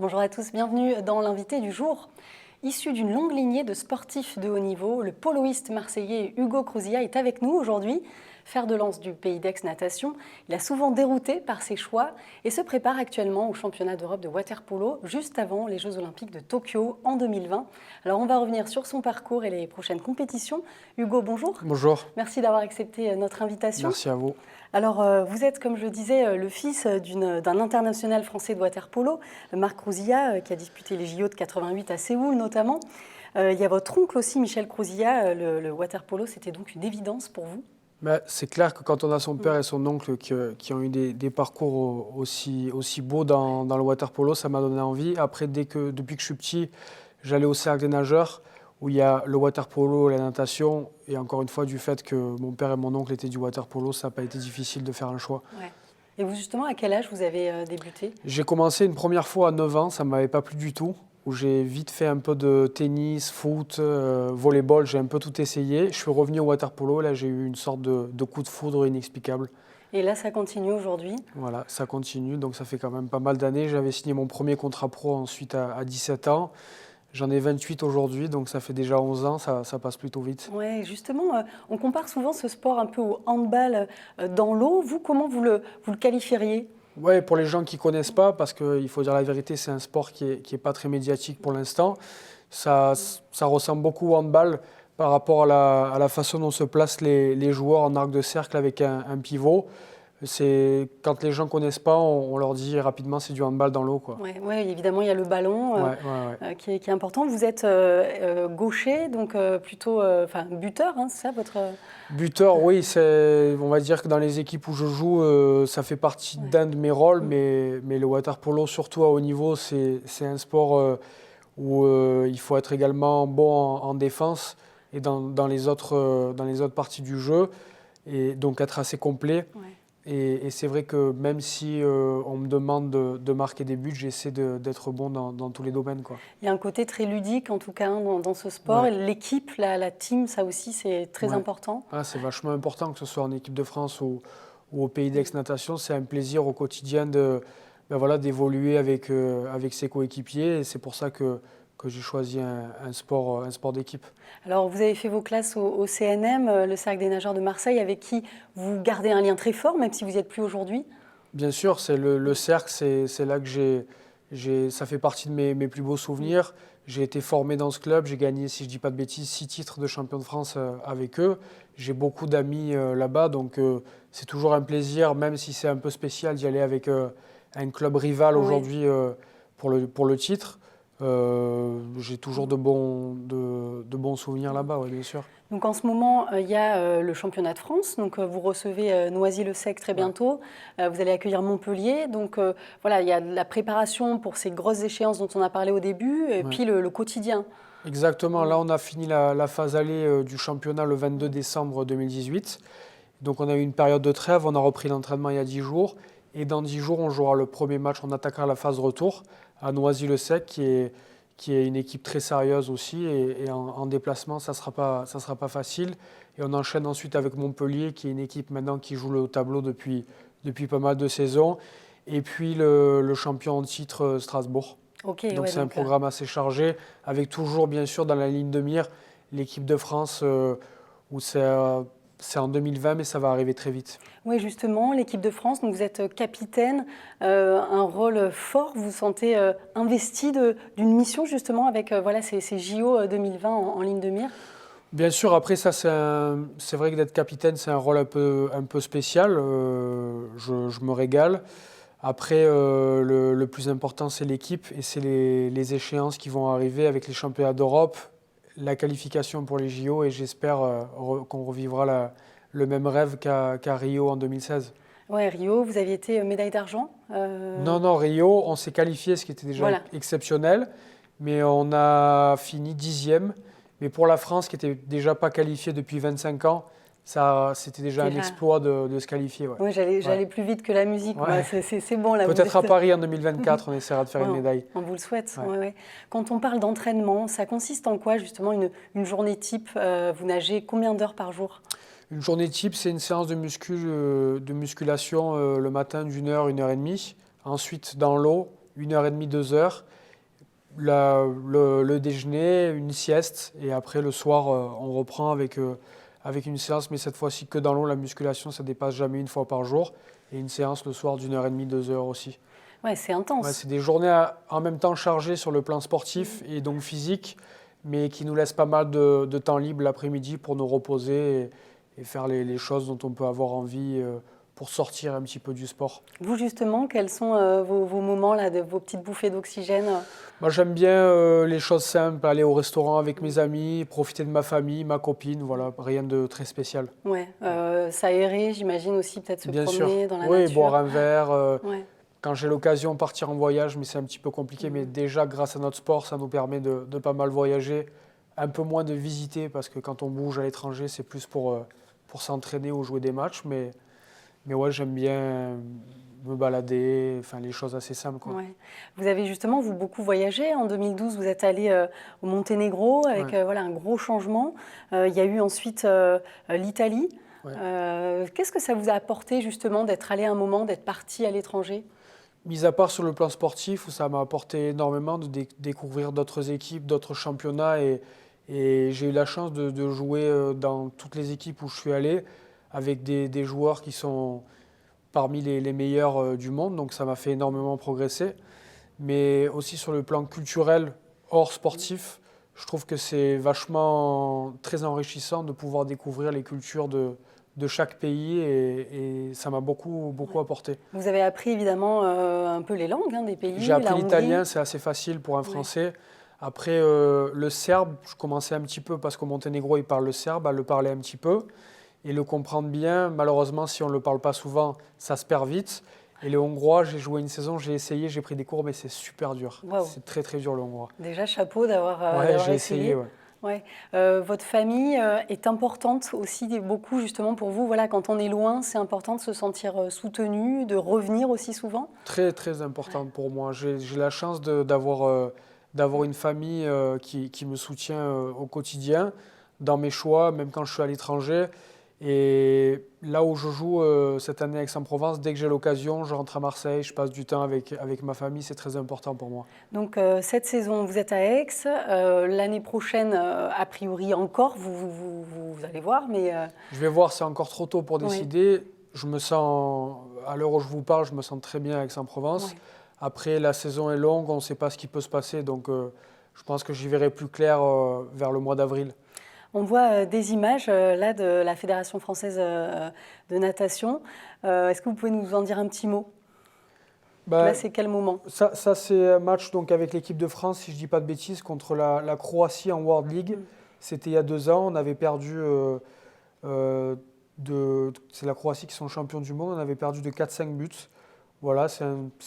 Bonjour à tous, bienvenue dans l'invité du jour. Issu d'une longue lignée de sportifs de haut niveau, le poloiste marseillais Hugo Crouzilla est avec nous aujourd'hui. Fer de lance du Pays d'Aix Natation, il a souvent dérouté par ses choix et se prépare actuellement au championnat d'Europe de water-polo juste avant les Jeux Olympiques de Tokyo en 2020. Alors on va revenir sur son parcours et les prochaines compétitions. Hugo, bonjour. Bonjour. Merci d'avoir accepté notre invitation. Merci à vous. Alors, vous êtes, comme je le disais, le fils d'un international français de water-polo, Marc Crouzilla, qui a disputé les JO de 88 à Séoul notamment. Il y a votre oncle aussi, Michel Crouzilla. Le water-polo, c'était donc une évidence pour vous? C'est clair que quand on a son père et son oncle qui ont eu des parcours aussi beaux dans le water-polo, ça m'a donné envie. Après, depuis que je suis petit, j'allais au cercle des nageurs, où il y a le water-polo, la natation. Et encore une fois, du fait que mon père et mon oncle étaient du water-polo, ça n'a pas été difficile de faire un choix. Ouais. Et vous, justement, à quel âge vous avez débuté? J'ai commencé une première fois à 9 ans, ça ne m'avait pas plu du tout, où j'ai vite fait un peu de tennis, foot, volleyball, j'ai un peu tout essayé. Je suis revenu au water-polo, là j'ai eu une sorte de coup de foudre inexplicable. Et là, ça continue aujourd'hui? Voilà, ça continue, donc ça fait quand même pas mal d'années. J'avais signé mon premier contrat pro ensuite à 17 ans. J'en ai 28 aujourd'hui, donc ça fait déjà 11 ans, ça passe plutôt vite. Oui, justement, on compare souvent ce sport un peu au handball dans l'eau. Vous, comment vous le qualifieriez? Ouais, pour les gens qui ne connaissent pas, parce qu'il faut dire la vérité, c'est un sport qui est pas très médiatique pour l'instant. Ça ressemble beaucoup au handball par rapport à la façon dont se placent les joueurs en arc de cercle avec un pivot. Quand les gens ne connaissent pas, on leur dit rapidement c'est du handball dans l'eau, quoi. Oui, évidemment, il y a le ballon qui est important. Vous êtes gaucher, donc plutôt buteur, hein, c'est ça votre... Buteur, oui, on va dire que dans les équipes où je joue, ça fait partie d'un de mes rôles, mais le water-polo, surtout à haut niveau, c'est un sport où il faut être également bon en défense et dans les autres parties du jeu, et donc être assez complet. Ouais. Et c'est vrai que même si on me demande de marquer des buts, j'essaie d'être bon dans tous les domaines, quoi. Il y a un côté très ludique, en tout cas, hein, dans ce sport. Ouais. L'équipe, la team, ça aussi, c'est très important. Ah, c'est vachement important, que ce soit en équipe de France ou au Pays d'Aix Natation. C'est un plaisir au quotidien d'évoluer avec ses coéquipiers. Et c'est pour ça que j'ai choisi un sport d'équipe. Alors, vous avez fait vos classes au CNM, le Cercle des nageurs de Marseille, avec qui vous gardez un lien très fort, même si vous n'y êtes plus aujourd'hui. Bien sûr, c'est le cercle, c'est là que ça fait partie de mes plus beaux souvenirs. J'ai été formé dans ce club, j'ai gagné, si je ne dis pas de bêtises, 6 titres de champion de France avec eux. J'ai beaucoup d'amis là-bas, donc c'est toujours un plaisir, même si c'est un peu spécial d'y aller avec un club rival aujourd'hui pour le titre. J'ai toujours de bons souvenirs là-bas, ouais, bien sûr. Donc en ce moment, il y a le championnat de France. Donc vous recevez Noisy-le-Sec très bientôt. Vous allez accueillir Montpellier. Donc voilà, il y a la préparation pour ces grosses échéances dont on a parlé au début, et puis le quotidien. Exactement. Là, on a fini la phase allée du championnat le 22 décembre 2018. Donc on a eu une période de trêve. On a repris l'entraînement il y a 10 jours. Et dans 10 jours, on jouera le premier match. On attaquera la phase retour à Noisy-le-Sec, qui est une équipe très sérieuse aussi, et en déplacement, ça sera pas facile. Et on enchaîne ensuite avec Montpellier, qui est une équipe maintenant qui joue le haut tableau depuis pas mal de saisons. Et puis le champion en titre, Strasbourg. Okay, donc c'est un programme assez chargé, avec toujours bien sûr dans la ligne de mire l'équipe de France, où c'est en 2020, mais ça va arriver très vite. Oui, justement, l'équipe de France, donc vous êtes capitaine, un rôle fort, vous vous sentez investi d'une mission justement avec ces JO 2020 en ligne de mire? Bien sûr, après ça, c'est vrai que d'être capitaine, c'est un rôle un peu spécial, je me régale. Après, le plus important, c'est l'équipe et c'est les échéances qui vont arriver avec les championnats d'Europe, la qualification pour les JO, et j'espère qu'on revivra le même rêve qu'à Rio en 2016. Ouais, Rio, vous aviez été médaille d'argent Non, Rio, on s'est qualifié, ce qui était déjà exceptionnel, mais on a fini 10e. Mais pour la France, qui n'était déjà pas qualifiée depuis 25 ans, c'était déjà un exploit de se qualifier. Ouais. Oui, j'allais plus vite que la musique. Ouais. C'est bon là. Peut-être à Paris en 2024, on essaiera de faire une médaille. On vous le souhaite. Ouais. Quand on parle d'entraînement, ça consiste en quoi justement une journée type? Vous nagez combien d'heures par jour? Une journée type, c'est une séance de musculation le matin d'1 heure, 1 heure et demie. Ensuite, dans l'eau, 1h30, 2 heures. Le déjeuner, une sieste, et après le soir, on reprend avec une séance, mais cette fois-ci que dans l'eau. La musculation, ça dépasse jamais 1 fois par jour, et une séance le soir d'1h30, 2 heures aussi. Ouais, c'est Ouais, intense. c'est des journées en même temps chargées sur le plan sportif et donc physique, mais qui nous laissent pas mal de temps libre l'après-midi pour nous reposer et faire les choses dont on peut avoir envie pour sortir un petit peu du sport. Vous, justement, quels sont vos moments, là, vos petites bouffées d'oxygène? Moi, j'aime bien les choses simples, aller au restaurant avec mes amis, profiter de ma famille, ma copine, voilà, rien de très spécial. Ouais, s'aérer, j'imagine aussi, peut-être se Bien sûr, promener dans la oui, boire nature. un verre, Ouais. quand j'ai l'occasion, partir en voyage, mais c'est un petit peu compliqué. Mais déjà, grâce à notre sport, ça nous permet de pas mal voyager, un peu moins de visiter, parce que quand on bouge à l'étranger, c'est plus pour s'entraîner ou jouer des matchs. Mais ouais, j'aime bien me balader, enfin les choses assez simples, quoi. Ouais. Vous avez justement, vous, beaucoup voyagé. En 2012, vous êtes allé au Monténégro avec Ouais, voilà, un gros changement. Il y a eu ensuite l'Italie. ouais. Qu'est-ce que ça vous a apporté justement d'être allé un moment, d'être parti à l'étranger? Mis à part sur le plan sportif, où ça m'a apporté énormément de découvrir d'autres équipes, d'autres championnats, et j'ai eu la chance de jouer dans toutes les équipes où je suis allé, avec des joueurs qui sont parmi les meilleurs du monde, donc ça m'a fait énormément progresser. Mais aussi sur le plan culturel, hors sportif, je trouve que c'est vachement très enrichissant de pouvoir découvrir les cultures de chaque pays, et ça m'a beaucoup Ouais. apporté. Vous avez appris évidemment un peu les langues des J'ai pays, appris la Hongrie. l'italien, c'est assez facile pour un Ouais. Français. Après, le serbe, je commençais un petit peu parce qu'au Monténégro, ils parlent le serbe, à le parler un petit peu et le comprendre bien. Malheureusement, si on ne le parle pas souvent, ça se perd vite. Et le hongrois, j'ai joué une saison, j'ai essayé, j'ai pris des cours, mais c'est super dur. Waouh. C'est très très dur le hongrois. Déjà, chapeau d'avoir Ouais, d'avoir j'ai essayé, essayé. ouais. Ouais. Votre famille est importante aussi beaucoup justement pour vous. Voilà, quand on est loin, c'est important de se sentir soutenu, de revenir aussi souvent. Très très Ouais. importante pour moi. J'ai la chance d'avoir une famille qui me soutient au quotidien, dans mes choix, même quand je suis à l'étranger. Et là où je joue cette année à Aix-en-Provence, dès que j'ai l'occasion, je rentre à Marseille, je passe du temps avec ma famille, c'est très important pour moi. Donc cette saison, vous êtes à Aix. L'année prochaine, a priori encore, vous allez voir, mais Je vais voir, c'est encore trop tôt pour oui, décider. Je me sens, à l'heure où je vous parle, je me sens très bien à Aix-en-Provence. ouais. Après, la saison est longue, on ne sait pas ce qui peut se passer, donc je pense que j'y verrai plus clair vers le mois d'avril. On voit des images là de la Fédération française de natation. Est-ce que vous pouvez nous en dire un petit mot? Là, Bah, c'est quel moment? ça c'est un match donc, avec l'équipe de France, si je ne dis pas de bêtises, contre la Croatie en World League. Mm. C'était il y a 2 ans, on avait perdu, c'est la Croatie qui sont champions du monde, on avait perdu de 4-5 buts. Voilà, c'est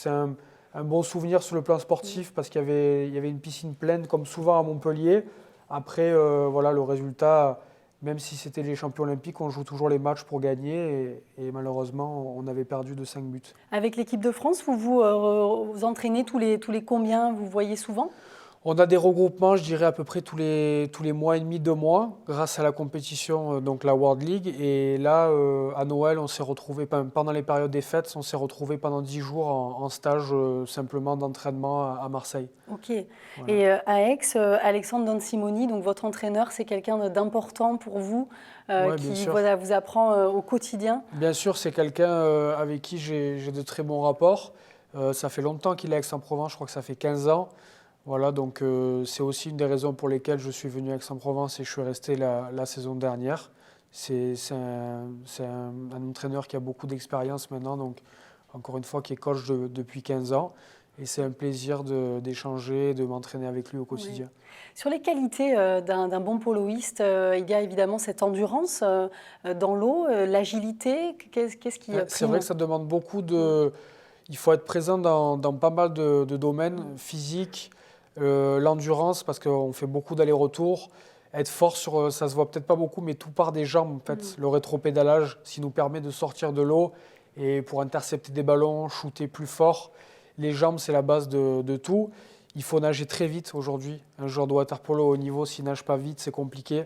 un bon souvenir sur le plan sportif parce qu'il y avait une piscine pleine comme souvent à Montpellier. Après, voilà, le résultat, même si c'était les champions olympiques, on joue toujours les matchs pour gagner, et malheureusement, on avait perdu de 5 buts. Avec l'équipe de France, vous entraînez tous les combien? Vous voyez souvent? On a des regroupements, je dirais à peu près tous les mois et demi, 2 mois, grâce à la compétition, donc la World League. Et là, à Noël, on s'est retrouvés, pendant les périodes des fêtes, on s'est retrouvés pendant 10 jours en stage simplement d'entraînement à Marseille. Ok. Voilà. Et à Aix, Alexandre Don Simoni, donc votre entraîneur, c'est quelqu'un d'important pour vous, Ouais, bien qui sûr. voilà, vous apprend au quotidien. Bien sûr, c'est quelqu'un avec qui j'ai de très bons rapports. Ça fait longtemps qu'il est à Aix-en-Provence, je crois que ça fait 15 ans. Voilà, donc c'est aussi une des raisons pour lesquelles je suis venu à Aix-en-Provence et je suis resté la saison dernière. C'est un entraîneur qui a beaucoup d'expérience maintenant, donc encore une fois qui est coach depuis 15 ans. Et c'est un plaisir d'échanger, de m'entraîner avec lui au Oui. quotidien. Sur les qualités d'un bon poloiste, il y a évidemment cette endurance dans l'eau, l'agilité. Qu'est-ce qui C'est vrai prime? que ça demande beaucoup de... Il faut être présent dans pas mal de domaines physiques, l'endurance parce qu'on fait beaucoup d'allers-retours, être fort sur, ça se voit peut-être pas beaucoup, mais tout part des jambes en fait. Le rétropédalage, qui nous permet de sortir de l'eau et pour intercepter des ballons, shooter plus fort. Les jambes, c'est la base de tout. Il faut nager très vite aujourd'hui. Un joueur de water polo au haut niveau, s'il nage pas vite, c'est compliqué.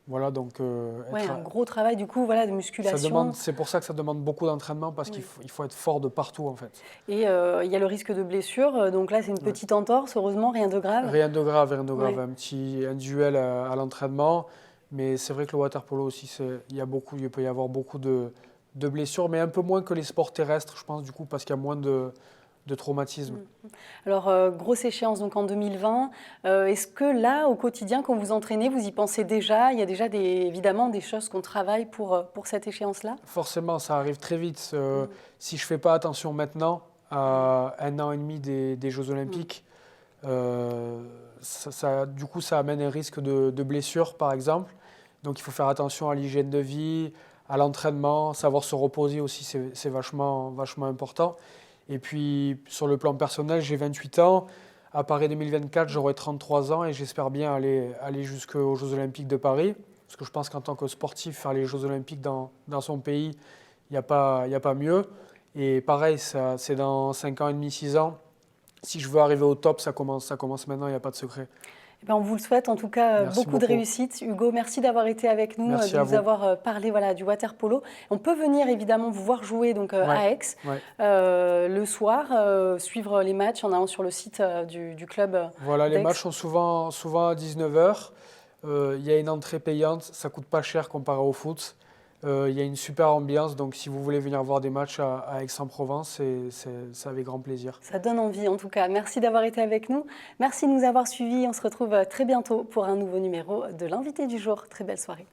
Voilà, donc Ouais, un gros travail du coup, voilà, de musculation. c'est pour ça que ça demande beaucoup d'entraînement parce Oui. il faut être fort de partout en fait. Et il y a le risque de blessure. Donc là, c'est une Ouais. petite entorse, heureusement, rien de grave. Rien de grave, rien de grave. Ouais. Un duel à l'entraînement. Mais c'est vrai que le water polo aussi, il peut y avoir beaucoup de blessures, mais un peu moins que les sports terrestres, je pense, du coup, parce qu'il y a moins de traumatisme. Alors, grosse échéance donc en 2020. Est-ce que là, au quotidien, quand vous entraînez, vous y pensez déjà? Il y a déjà évidemment des choses qu'on travaille pour cette échéance-là? Forcément, ça arrive très vite. Si je ne fais pas attention maintenant, à 1 an et demi des Jeux Olympiques, du coup, ça amène un risque de blessure, par exemple. Donc, il faut faire attention à l'hygiène de vie, à l'entraînement, savoir se reposer aussi, c'est vachement, vachement important. Et puis, sur le plan personnel, j'ai 28 ans. À Paris 2024, j'aurai 33 ans et j'espère bien aller jusqu'aux Jeux Olympiques de Paris. Parce que je pense qu'en tant que sportif, faire les Jeux Olympiques dans son pays, il n'y a pas mieux. Et pareil, c'est dans 5 ans et demi, 6 ans. Si je veux arriver au top, ça commence maintenant, il n'y a pas de secret. Eh ben, on vous le souhaite en tout cas Merci beaucoup de beaucoup. réussite. Hugo, merci d'avoir été avec nous, Merci de à nous vous. avoir parlé voilà, du water polo. On peut venir évidemment vous voir jouer donc, Ouais, à Aix ouais. le soir, suivre les matchs en allant sur le site du club Voilà, les d'Aix. matchs sont souvent à 19h. Il y a une entrée payante, ça coûte pas cher comparé au foot. Il y a une super ambiance, donc si vous voulez venir voir des matchs à Aix-en-Provence, c'est avec grand plaisir. Ça donne envie en tout cas. Merci d'avoir été avec nous. Merci de nous avoir suivis. On se retrouve très bientôt pour un nouveau numéro de l'invité du jour. Très belle soirée.